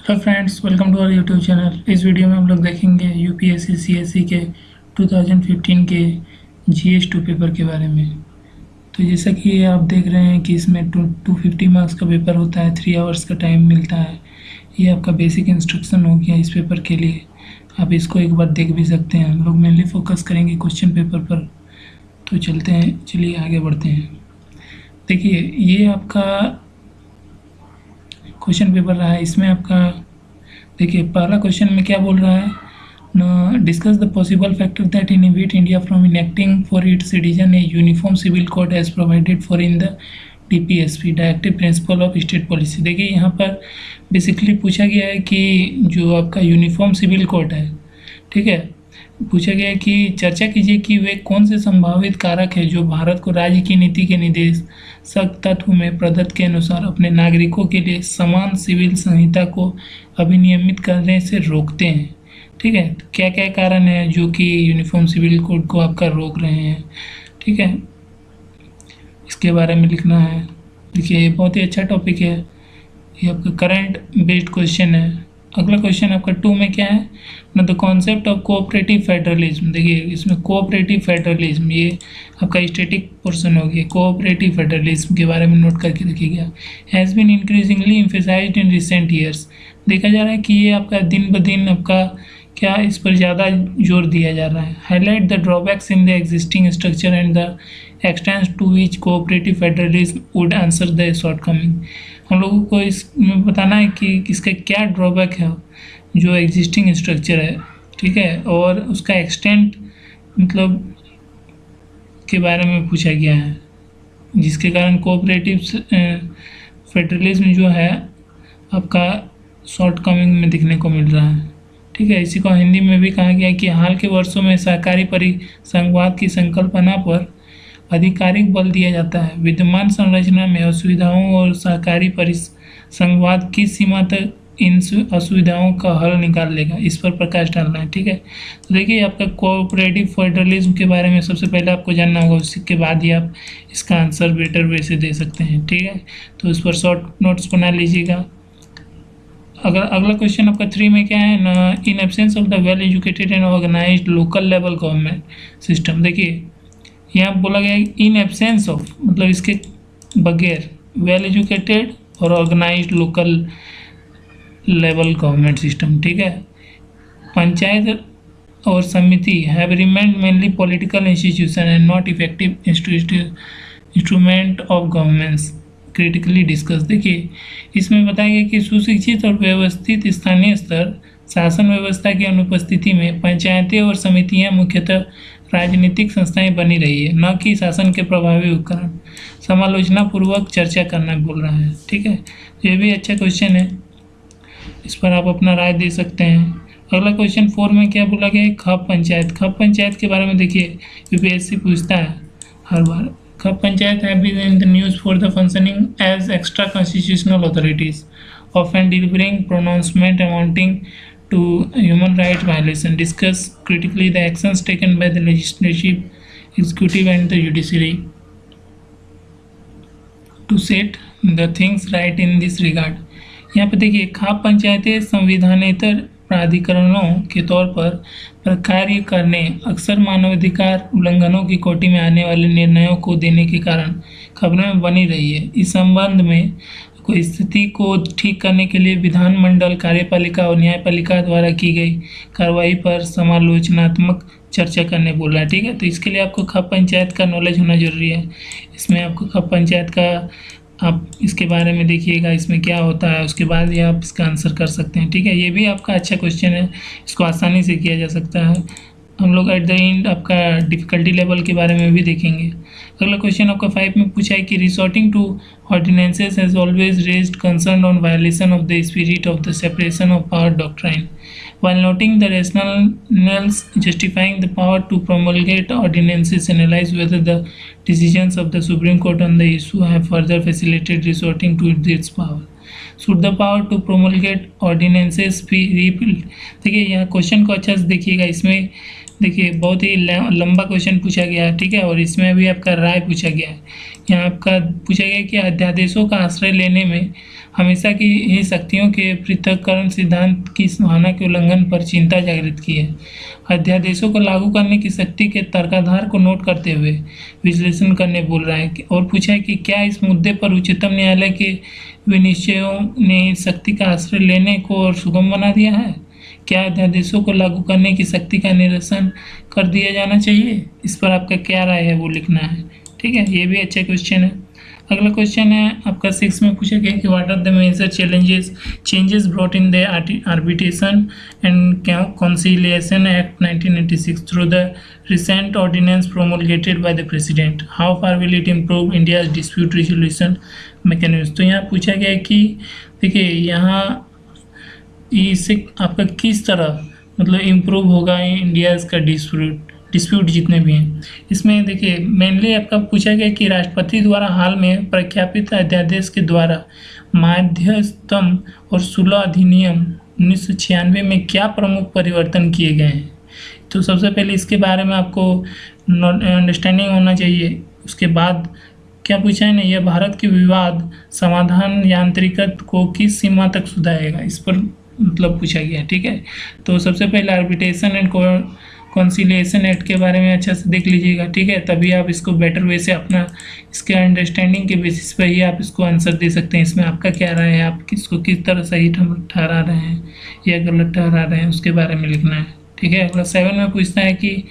Hello friends, welcome to our YouTube channel. इस video में हम लोग देखेंगे यूपीएससी सीएससी के 2015 के जीएस 2 पेपर के बारे में। तो जैसा कि आप देख रहे हैं कि इसमें 250 मार्क्स का पेपर होता है, 3 आवर्स का टाइम मिलता है। ये आपका बेसिक इंस्ट्रक्शन हो गया इस पेपर के लिए। आप इसको एक बार देख भी सकते हैं। हम लोग मेनली फोकस करेंगे क्वेश्चन पेपर पर। तो चलिए आगे बढ़ते हैं। देखिए, ये आपका क्वेश्चन पेपर रहा है। इसमें आपका देखिए, पहला क्वेश्चन में क्या बोल रहा है, discuss the possible factor that inhibit India from enacting for its citizen a uniform civil code as provided for in the DPSP directive principle of state policy. देखिए, यहाँ पर बेसिकली पूछा गया है कि जो आपका यूनिफॉर्म सिविल कोड है, ठीक है, पूछा गया है कि चर्चा कीजिए कि वे कौन से संभावित कारक है जो भारत को राज्य की नीति के निर्देशक तत्व में प्रदत्त के अनुसार अपने नागरिकों के लिए समान सिविल संहिता को अभिनियमित करने से रोकते हैं। ठीक है, तो क्या क्या कारण है जो कि यूनिफॉर्म सिविल कोड को आपका रोक रहे हैं, ठीक है, इसके बारे में लिखना है। देखिए, ये बहुत ही अच्छा टॉपिक है। ये आपका करंट बेस्ड क्वेश्चन है। अगला क्वेश्चन आपका 2 में क्या है ना, the concept of cooperative federalism. देखिए, इसमें कोऑपरेटिव फेडरलिज्म ये आपका स्टैटिक पोर्शन हो गया। कोऑपरेटिव फेडरलिज्म के बारे में नोट करके रखिएगा। Has been increasingly emphasised in recent years. देखा जा रहा है कि ये आपका दिन ब दिन आपका क्या इस पर ज़्यादा जोर दिया जा रहा है। Highlight the drawbacks in the existing structure and the extent to which cooperative federalism would answer the shortcoming. हम लोगों को इसमें बताना है कि इसका क्या ड्रॉबैक है जो एग्जिस्टिंग स्ट्रक्चर है, ठीक है, और उसका एक्सटेंट मतलब के बारे में पूछा गया है, जिसके कारण कोऑपरेटिव फेडरलिज्म जो है आपका शॉर्टकमिंग में दिखने को मिल रहा है। ठीक है, इसी को हिंदी में भी कहा गया है कि हाल के वर्षों में सहकारी परिसंघवाद की संकल्पना पर आधिकारिक बल दिया जाता है। विद्यमान संरचना में असुविधाओं और सहकारी परिसंघवाद किस सीमा तक इन असुविधाओं का हल निकाल लेगा, इस पर प्रकाश डालना है। ठीक है, तो देखिए, आपका कोऑपरेटिव फेडरलिज्म के बारे में सबसे पहले आपको जानना होगा, उसके बाद ही आप इसका आंसर बेटर वे से दे सकते हैं। ठीक है, तो इस पर शॉर्ट नोट्स बना लीजिएगा। अगर अगला क्वेश्चन आपका 3 में क्या है ना, in absence of the well educated and organised local level government system. देखिए, यहाँ बोला गया इन एब्सेंस ऑफ मतलब इसके बगैर वेल एजुकेटेड और organized local level government system. ठीक है, पंचायत और समिति have remained mainly political institution and not effective instrument of governance critically discuss. देखिए, इसमें बताया गया कि सुशिक्षित और व्यवस्थित स्थानीय स्तर शासन व्यवस्था की अनुपस्थिति में पंचायतें और समितियां मुख्यतः राजनीतिक संस्थाएं बनी रही है, न कि शासन के प्रभावी उपकरण। समालोचना पूर्वक चर्चा करना बोल रहा है। ठीक है, ये भी अच्छा क्वेश्चन है, इस पर आप अपना राय दे सकते हैं। अगला क्वेश्चन 4 में क्या बोला गया है, खप पंचायत। खप पंचायत के बारे में देखिए, यूपीएससी पूछता है हर बार। Khap panchayat have been in the news for the functioning as extra constitutional authorities often delivering pronouncement amounting to human rights violation. Discuss critically the actions taken by the legislative, executive and the judiciary to set the things right in this regard. यहाँ पे देखिए, खाप पंचायतें संविधानेतर प्राधिकरणों के तौर पर कार्य करने अक्सर मानवाधिकार उल्लंघनों की कोटि में आने वाले निर्णयों को देने के कारण खबरों में बनी रही है। इस संबंध में स्थिति को ठीक करने के लिए विधानमंडल, कार्यपालिका और न्यायपालिका द्वारा की गई कार्रवाई पर समालोचनात्मक चर्चा करने बोल रहा है। ठीक है, तो इसके लिए आपको खप पंचायत का नॉलेज होना जरूरी है। इसमें आपको खप पंचायत का आप इसके बारे में देखिएगा, इसमें क्या होता है, उसके बाद ही आप इसका आंसर कर सकते हैं। ठीक है, ये भी आपका अच्छा क्वेश्चन है, इसको आसानी से किया जा सकता है। हम लोग एट द एंड आपका डिफ़िकल्टी लेवल के बारे में भी देखेंगे। अगला क्वेश्चन आपका 5 में पूछा है कि resorting to ordinances has always raised concern on violation of the spirit of the separation of power doctrine while noting the rationales justifying the power to promulgate ordinances, analyze whether the decisions of the Supreme Court on the issue have further facilitated resorting to its power. Should the power to promulgate ordinances be repealed? देखिए, यहाँ question को अच्छा से देखिएगा। इसमें देखिए बहुत ही लंबा क्वेश्चन पूछा गया है, ठीक है, और इसमें भी आपका राय पूछा गया है। यहाँ आपका पूछा गया है कि अध्यादेशों का आश्रय लेने में हमेशा की ही शक्तियों के पृथक्करण सिद्धांत की भावना के उल्लंघन पर चिंता जागृत की है। अध्यादेशों को लागू करने की शक्ति के तर्काधार को नोट करते हुए विश्लेषण करने बोल रहा है और पूछा है कि क्या इस मुद्दे पर उच्चतम न्यायालय के विनिश्चयों ने इस शक्ति का आश्रय लेने को और सुगम बना दिया है? क्या अध्यादेशों को लागू करने की शक्ति का निरसन कर दिया जाना चाहिए? इस पर आपका क्या राय है वो लिखना है, ठीक है। ये भी अच्छा क्वेश्चन है। अगला क्वेश्चन है आपका 6 में पूछा गया कि what are the major changes brought in the arbitration and conciliation act 1986 through the recent ordinance promulgated by the president, how far will it improve India's dispute resolution mechanism. तो यहाँ पूछा गया है कि देखिए यहाँ इससे आपका किस तरह मतलब इम्प्रूव होगा इंडियाज का डिस्प्यूट जितने भी हैं। इसमें देखिए मेनली आपका पूछा गया कि राष्ट्रपति द्वारा हाल में प्रख्यापित अध्यादेश के द्वारा मध्यस्थम और 16 अधिनियम 1996 में क्या प्रमुख परिवर्तन किए गए हैं। तो सबसे पहले इसके बारे में आपको अंडरस्टैंडिंग होना चाहिए। उसके बाद क्या पूछा है ना, यह भारत के विवाद समाधान यांत्रिकत को किस सीमा तक सुधारेगा, इस पर मतलब पूछा गया, ठीक है। तो सबसे पहले आर्बिट्रेशन एंड कंसिलिएशन एक्ट के बारे में अच्छा से देख लीजिएगा, ठीक है, तभी आप इसको बेटर वे से अपना इसके अंडरस्टैंडिंग के बेसिस पर ही आप इसको आंसर दे सकते हैं। इसमें आपका क्या राय है, आप किसको किस तरह सही ठहरा रहे हैं या गलत ठहरा रहे हैं, उसके बारे में लिखना है, ठीक है। अगला 7 में पूछता है कि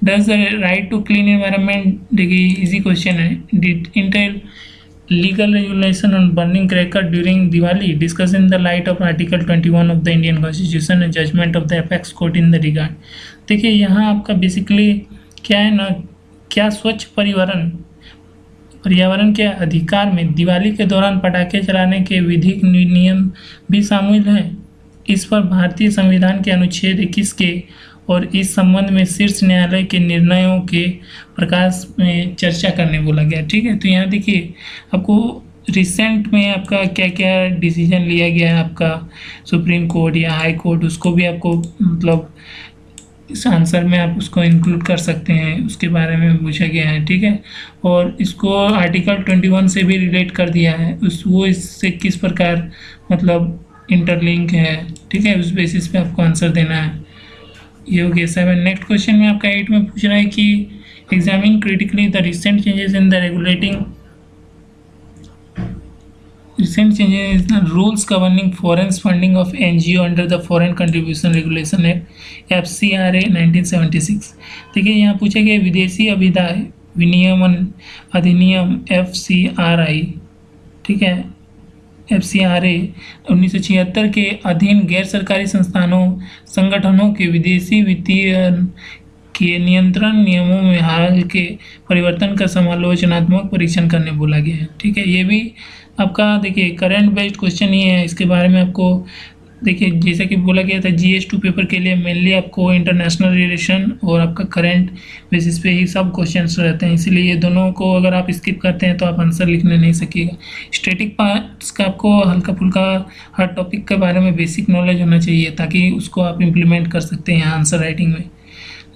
does the right to clean environment, देखिए इजी क्वेश्चन है, did entail legal regulation on burning cracker during Diwali, discuss in the light of Article 21 of the Indian Constitution and judgment of the apex court in the regard। देखिए यहाँ आपका basically क्या है ना, क्या स्वच्छ पर्यावरण के अधिकार में दिवाली के दौरान पटाखे चलाने के विधिक नियम भी शामिल हैं। इस पर भारतीय संविधान के अनुच्छेद 21 के और इस संबंध में शीर्ष न्यायालय के निर्णयों के प्रकाश में चर्चा करने बोला गया, ठीक है। तो यहाँ देखिए आपको रिसेंट में आपका क्या क्या डिसीजन लिया गया है, आपका सुप्रीम कोर्ट या हाई कोर्ट, उसको भी आपको मतलब इस आंसर में आप उसको इंक्लूड कर सकते हैं, उसके बारे में पूछा गया है, ठीक है। और इसको आर्टिकल 21 से भी रिलेट कर दिया है, वो इससे किस प्रकार मतलब इंटरलिंक है, ठीक है, उस बेसिस पे आपको आंसर देना है। ये हो गया 7। नेक्स्ट क्वेश्चन में आपका 8 में पूछ रहा है कि examine critically the recent changes in the rules governing foreign funding of NGO under the foreign contribution regulation act FCRA 1976। देखिए यहाँ पूछा गया विदेशी अभिदाय विनियमन अधिनियम FCRI, ठीक है, FCRA 1976 के अधीन गैर सरकारी संगठनों के विदेशी वित्तीय के नियंत्रण नियमों में हाल के परिवर्तन का समालोचनात्मक परीक्षण करने बोला गया है, ठीक है। ये भी आपका देखिए करंट बेस्ड क्वेश्चन ही है। इसके बारे में आपको देखिए जैसा कि बोला गया था GS2 पेपर के लिए मेनली आपको इंटरनेशनल रिलेशन और आपका करंट बेसिस पे ही सब क्वेश्चंस रहते हैं, इसीलिए ये दोनों को अगर आप स्किप करते हैं तो आप आंसर लिखने नहीं सकिएगा। स्टैटिक पार्ट्स का आपको हल्का फुल्का हर टॉपिक के बारे में बेसिक नॉलेज होना चाहिए ताकि उसको आप इम्प्लीमेंट कर सकते हैं आंसर राइटिंग में।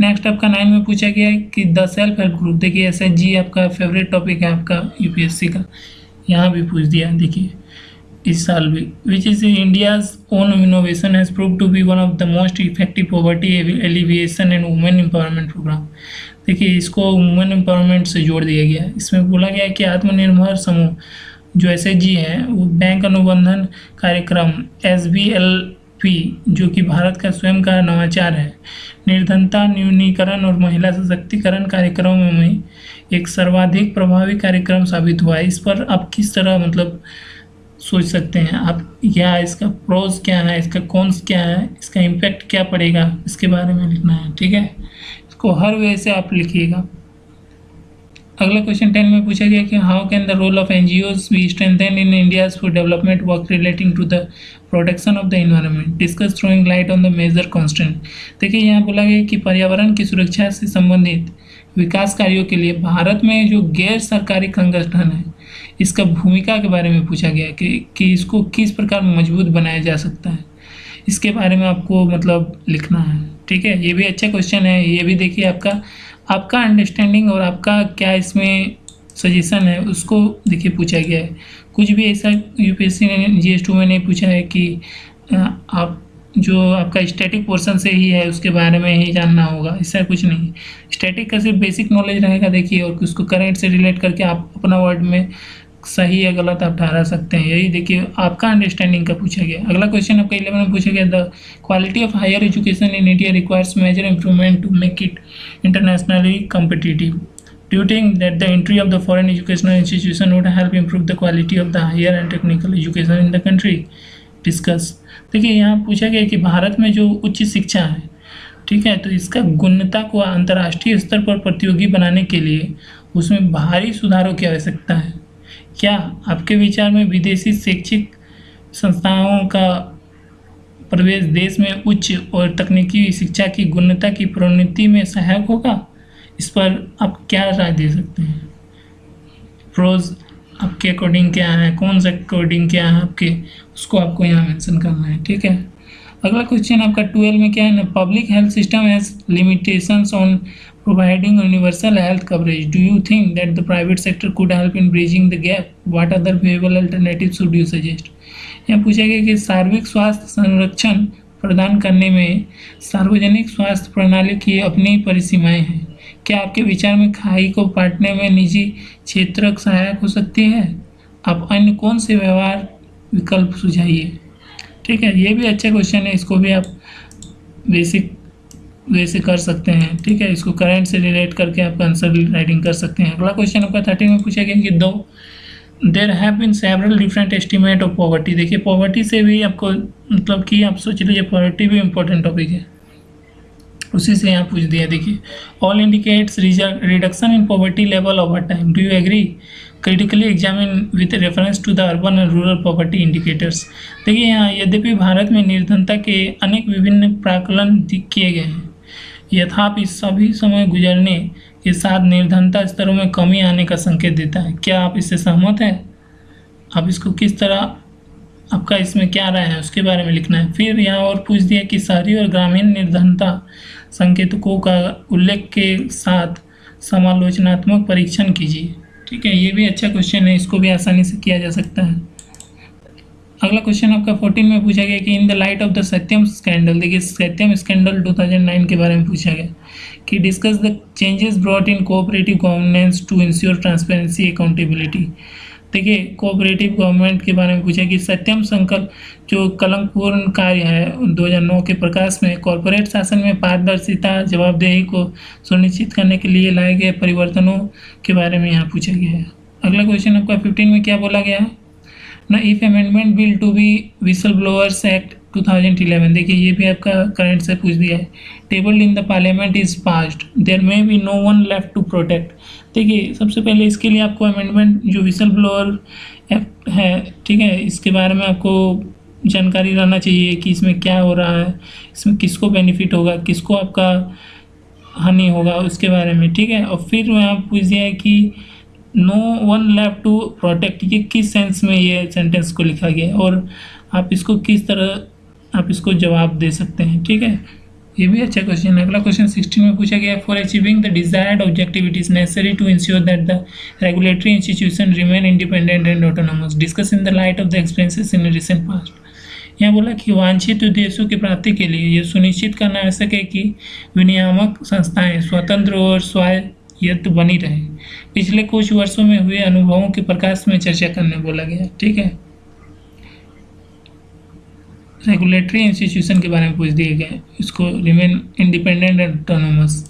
नेक्स्ट आपका 9 में पूछा गया है कि द सेल्फ हेल्प ग्रुप, देखिए SHG आपका फेवरेट टॉपिक है आपका UPSC का, यहाँ भी पूछ दिया देखिए इस साल भी, which is India's own innovation has prove to be one of the most effective poverty alleviation and women empowerment programme. देखिए इसको वुमेन एम्पावरमेंट से जोड़ दिया गया है। इसमें बोला गया है कि आत्मनिर्भर समूह जो SHG है वो बैंक अनुबंधन कार्यक्रम SBLP जो कि भारत का स्वयं का नवाचार है, निर्धनता न्यूनीकरण और महिला सशक्तिकरण कार्यक्रमों में एक सर्वाधिक प्रभावी कार्यक्रम साबित हुआ है। इस पर आप किस तरह मतलब सोच सकते हैं आप, या इसका प्रोज क्या है, इसका कॉन्स क्या है, इसका इम्पैक्ट क्या पड़ेगा, इसके बारे में लिखना है, ठीक है। इसको हर वे से आप लिखिएगा। अगला क्वेश्चन 10 में पूछा गया कि how can the role of NGOs be strengthened in India's for development work relating to the protection of the environment, discuss throwing light on the major constraints. देखिए यहाँ बोला गया कि पर्यावरण की सुरक्षा से संबंधित विकास कार्यों के लिए भारत में जो गैर सरकारी संगठन है इसका भूमिका के बारे में पूछा गया कि इसको किस प्रकार मजबूत बनाया जा सकता है, इसके बारे में आपको मतलब लिखना है, ठीक है, ये भी अच्छा क्वेश्चन है। ये भी देखिए आपका आपका अंडरस्टैंडिंग और आपका क्या इसमें सजेशन है उसको देखिए पूछा गया है। कुछ भी ऐसा यूपीएससी ने जीएस 2 में नहीं पूछा है कि आप जो आपका स्टैटिक पोर्शन से ही है उसके बारे में ही जानना होगा, ऐसा कुछ नहीं। स्टैटिक का सिर्फ बेसिक नॉलेज रहेगा देखिए, और उसको करंट से रिलेट करके आप अपना वर्ड में सही या गलत आप ठहरा सकते हैं। यही देखिए आपका अंडरस्टैंडिंग का पूछा गया। अगला क्वेश्चन आपका 11 में पूछा गया, the quality of higher education in India requires major improvement to make it internationally competitive. Do you think that the entry of the foreign educational institution would help improve the quality of the higher and technical education in the country? Discuss। देखिए यहाँ पूछा गया कि भारत में जो उच्च शिक्षा है, ठीक है, तो इसका गुणवत्ता को अंतर्राष्ट्रीय स्तर पर प्रतियोगी बनाने के लिए उसमें भारी सुधारों की आवश्यकता है। क्या आपके विचार में विदेशी शैक्षिक संस्थाओं का प्रवेश देश में उच्च और तकनीकी शिक्षा की गुणवत्ता की प्रोन्नति में सहायक होगा? इस पर आप क्या राय दे सकते हैं? प्रोज आपके अकॉर्डिंग क्या है, कौन सा अकॉर्डिंग क्या है आपके, उसको आपको यहाँ मेंशन करना है, ठीक है। अगला क्वेश्चन आपका 12 में क्या है ना, public health system has limitations on providing universal health coverage. Do you think that the private sector could help in bridging the gap? What other viable alternative should you suggest? यहाँ पूछा गया कि सार्वजनिक स्वास्थ्य संरक्षण प्रदान करने में सार्वजनिक स्वास्थ्य प्रणाली की अपनी परिसीमाएं हैं। क्या आपके विचार में खाई को पाटने में निजी क्षेत्र सहायक हो सकती है? आप अन्य कौन से व्यवहार विकल्प सुझाइए? ठीक है, ये भी अच्छा क्वेश्चन है, इसको भी आप बेसिक वैसे कर सकते हैं, ठीक है। इसको करंट से रिलेट करके आप आंसर राइटिंग कर सकते हैं। अगला क्वेश्चन आपका 13 में पूछा गया कि though there have been several different estimate of poverty. देखिए पॉवर्टी से भी आपको मतलब कि आप सोच लीजिए पॉवर्टी भी इम्पोर्टेंट टॉपिक है, उसी से यहाँ पूछ दिया। देखिए all indicates reduction in poverty level over time. Do you agree? Critically examine with reference to the urban and rural poverty indicators. देखिए यहाँ यद्यपि भारत में निर्धनता के अनेक विभिन्न प्राकलन किए गए हैं, यथापि सभी समय गुजरने के साथ निर्धनता स्तरों में कमी आने का संकेत देता है। क्या आप इससे सहमत हैं? आप इसको किस तरह, आपका इसमें क्या राय है उसके बारे में लिखना है। फिर यहाँ और पूछ दिया कि शहरी और ग्रामीण निर्धनता संकेतकों का उल्लेख के साथ समालोचनात्मक परीक्षण कीजिए। ठीक है, ये भी अच्छा क्वेश्चन है, इसको भी आसानी से किया जा सकता है। अगला क्वेश्चन आपका 14 में पूछा गया कि इन the light of the Satyam scandal. देखिए सत्यम स्कैंडल 2009 के बारे में पूछा गया कि discuss the changes brought in cooperative governance to ensure transparency accountability. देखिए कोऑपरेटिव गवर्नमेंट के बारे में पूछा कि सत्यम संकल्प जो कलंकपूर्ण कार्य है 2009 के प्रकाश में कॉरपोरेट शासन में पारदर्शिता जवाबदेही को सुनिश्चित करने के लिए लाए गए परिवर्तनों के बारे में यहाँ पूछा गया है। अगला क्वेश्चन आपका 15 में क्या बोला गया है ना, if amendment bill to be whistle blowers act 2011। देखिए ये भी आपका करंट से पूछ दिया है। Tabled in the parliament is passed, there may be no one left to protect. देखिए सबसे पहले इसके लिए आपको अमेंडमेंट जो विसल ब्लोअर एक्ट है, ठीक है, इसके बारे में आपको जानकारी रहना चाहिए कि इसमें क्या हो रहा है, इसमें किसको बेनिफिट होगा, किसको आपका हानि होगा उसके बारे में, ठीक है। और फिर यहाँ पूछ दिया है कि no one left to protect, ये किस सेंस में ये सेंटेंस को लिखा गया है और आप इसको किस तरह आप इसको जवाब दे सकते हैं, ठीक है। ये भी अच्छा क्वेश्चन है। अगला क्वेश्चन 16 में पूछा गया for achieving the desired objective it is necessary to ensure that the regulatory institution remain independent and autonomous. Discuss in the light of the experiences in recent past. यहाँ बोला कि वांछित उद्देश्यों की प्राप्ति के लिए ये सुनिश्चित करना आवश्यक है कि विनियामक संस्थाएं स्वतंत्र और स्वायत्त बनी रहे। पिछले कुछ वर्षों में हुए अनुभवों के प्रकाश में चर्चा करने बोला गया, ठीक है। रेगुलेटरी इंस्टीट्यूशन के बारे में पूछ दिए गए, इसको रिमेन इंडिपेंडेंट एंड ऑटोनोमस,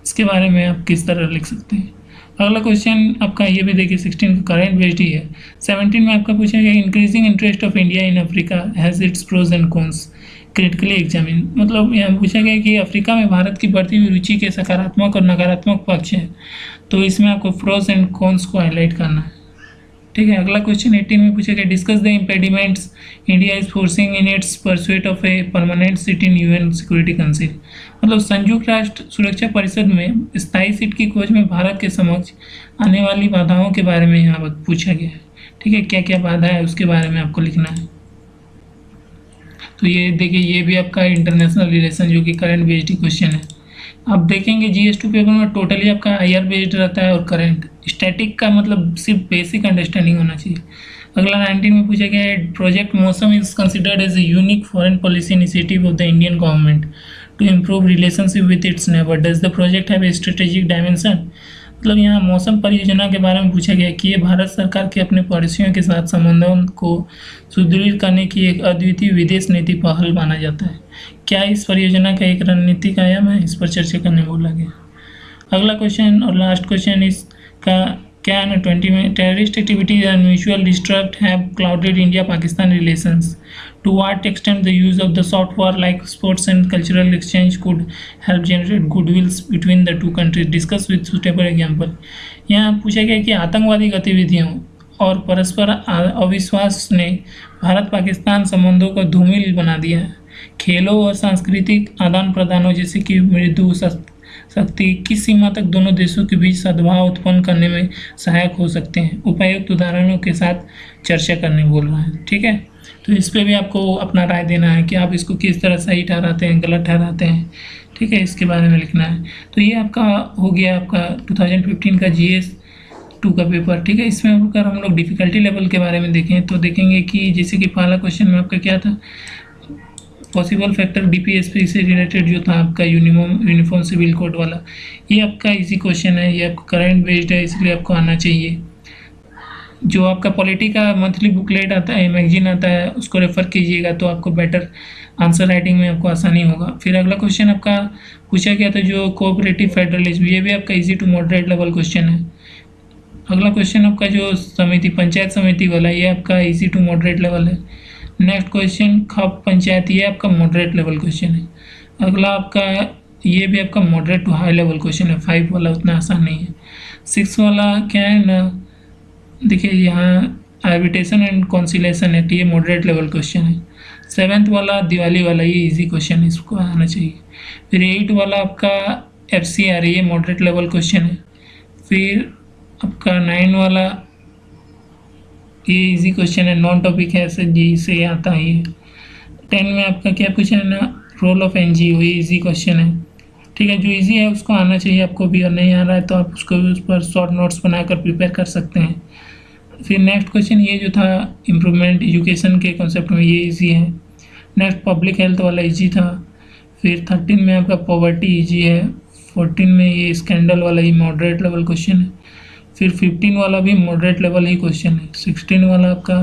इसके बारे में आप किस तरह लिख सकते हैं। अगला क्वेश्चन आपका ये भी देखिए 16 का करंट बेस्ड ही है। 17 में आपका पूछा गया increasing interest of India in Africa has its pros and cons, critically examine. मतलब यहाँ पूछा गया कि अफ्रीका में भारत की बढ़ती हुई रुचि के सकारात्मक और नकारात्मक पक्ष हैं, तो इसमें आपको प्रोज एंड कॉन्स को हाईलाइट करना है, ठीक है। अगला क्वेश्चन 18 में पूछा गया discuss the impediments India is forcing in its pursuit of a permanent seat in UN security council. मतलब संयुक्त राष्ट्र सुरक्षा परिषद में स्थायी सीट की खोज में भारत के समक्ष आने वाली बाधाओं के बारे में यहाँ पूछा गया है, ठीक है। क्या क्या बाधा है उसके बारे में आपको लिखना है। तो ये देखिए, ये भी आपका इंटरनेशनल रिलेशन जो कि करंट बेस्ड क्वेश्चन है। आप देखेंगे GS2 पेपर में टोटली आपका IR बेस्ड रहता है और करंट। स्टैटिक का मतलब सिर्फ बेसिक अंडरस्टैंडिंग होना चाहिए। अगला 19 में पूछा गया है, project Mausam is considered as a unique foreign policy initiative of the Indian government to improve relationship with its neighbour. Does the project have a strategic dimension. मतलब यहाँ मौसम परियोजना के बारे में पूछा गया कि ये भारत सरकार के अपने पड़ोसियों के साथ संबंधों को सुदृढ़ करने की एक अद्वितीय विदेश नीति पहल माना जाता है। क्या इस परियोजना का एक रणनीतिक आयाम है, इस पर चर्चा करने बोला गया। अगला क्वेश्चन और लास्ट क्वेश्चन इसका क्या है ना 20 में, terrorist activities and mutual distrust have clouded India Pakistan relations. To what extent the use of the soft power like sports and cultural exchange could help generate goodwills between the two countries, discuss with suitable example. यहाँ पूछा गया कि आतंकवादी गतिविधियों और परस्पर अविश्वास ने भारत पाकिस्तान संबंधों को धूमिल बना दिया है। खेलों और सांस्कृतिक आदान प्रदानों जैसे कि मृदु शक्ति किस सीमा तक दोनों देशों के बीच सद्भाव उत्पन्न करने में सहायक हो सकते हैं, उपयुक्त उदाहरणों के साथ चर्चा करने बोल रहा है। ठीक है, तो इस पे भी आपको अपना राय देना है कि आप इसको किस तरह सही ठहराते हैं, गलत ठहराते हैं। ठीक है, इसके बारे में लिखना है। तो ये आपका हो गया आपका 2015 का GS2 का पेपर। ठीक है, इसमें अगर हम लोग डिफ़िकल्टी लेवल के बारे में देखें तो देखेंगे कि जैसे कि पहला क्वेश्चन में आपका क्या था, पॉसिबल फैक्टर DPSP से रिलेटेड जो था आपका यूनिफॉर्म सिविल कोड वाला, ये आपका इजी क्वेश्चन है, ये आपका करंट बेस्ड है, इसलिए आपको आना चाहिए। जो आपका पॉलिटी का मंथली बुकलेट आता है, मैगजीन आता है, उसको रेफर कीजिएगा तो आपको बेटर आंसर राइटिंग में आपको आसानी होगा। फिर अगला क्वेश्चन आपका पूछा गया था जो कोऑपरेटिव फेडरलिज्म, ये भी आपका easy to moderate level question है। अगला क्वेश्चन आपका जो समिति पंचायत समिति वाला, ये आपका इजी टू मॉडरेट लेवल है। नेक्स्ट क्वेश्चन खप पंचायत, ये आपका मॉडरेट लेवल क्वेश्चन है। अगला आपका ये भी आपका moderate to high level question है, 5 वाला उतना आसान नहीं है। 6 वाला क्या है ना, देखिए यहाँ आर्बिट्रेशन एंड कॉन्सिलेशन एक्ट, ये मॉडरेट लेवल क्वेश्चन है। 7th वाला दिवाली वाला, ये इजी क्वेश्चन है, इसको आना चाहिए। फिर 8 वाला आपका FCR, ये मॉडरेट लेवल क्वेश्चन है। फिर आपका 9 वाला ये इजी क्वेश्चन है, नॉन टॉपिक है, ऐसे जी से आता है ये। 10 में आपका क्या क्वेश्चन है ना, रोल ऑफ NGO, ये इजी क्वेश्चन है। ठीक है, जो इजी है उसको आना चाहिए आपको भी, और नहीं आ रहा है तो आप उसको उस पर शॉर्ट नोट्स बनाकर प्रिपेयर कर सकते हैं। फिर नेक्स्ट क्वेश्चन ये जो था इम्प्रूवमेंट एजुकेशन के कॉन्सेप्ट में, ये इजी है। नेक्स्ट पब्लिक हेल्थ वाला इजी था। फिर 13 में आपका पॉवर्टी इजी है। 14 में ये स्कैंडल वाला ही मॉडरेट लेवल क्वेश्चन है। फिर 15 वाला भी मॉडरेट लेवल ही क्वेश्चन है। 16 वाला आपका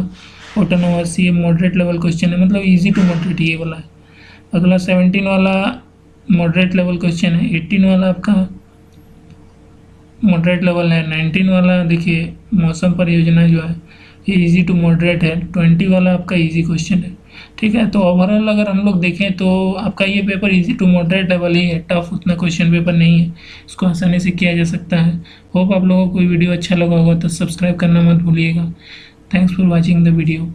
ऑटोनोमस, ये मॉडरेट लेवल क्वेश्चन है, मतलब इजी टू मॉडरेट ये वाला है। अगला 17 वाला मॉडरेट लेवल क्वेश्चन है। 18 वाला आपका मॉडरेट लेवल है। 19 वाला देखिए मौसम परियोजना जो है ये इजी टू मॉडरेट है। 20 वाला आपका इजी क्वेश्चन है। ठीक है, तो ओवरऑल अगर हम लोग देखें तो आपका ये paper easy to moderate level ही है, टफ उतना क्वेश्चन पेपर नहीं है, इसको आसानी से किया जा सकता है। होप आप लोगों को वीडियो अच्छा लगा होगा, तो सब्सक्राइब करना मत भूलिएगा। Thanks for watching the video.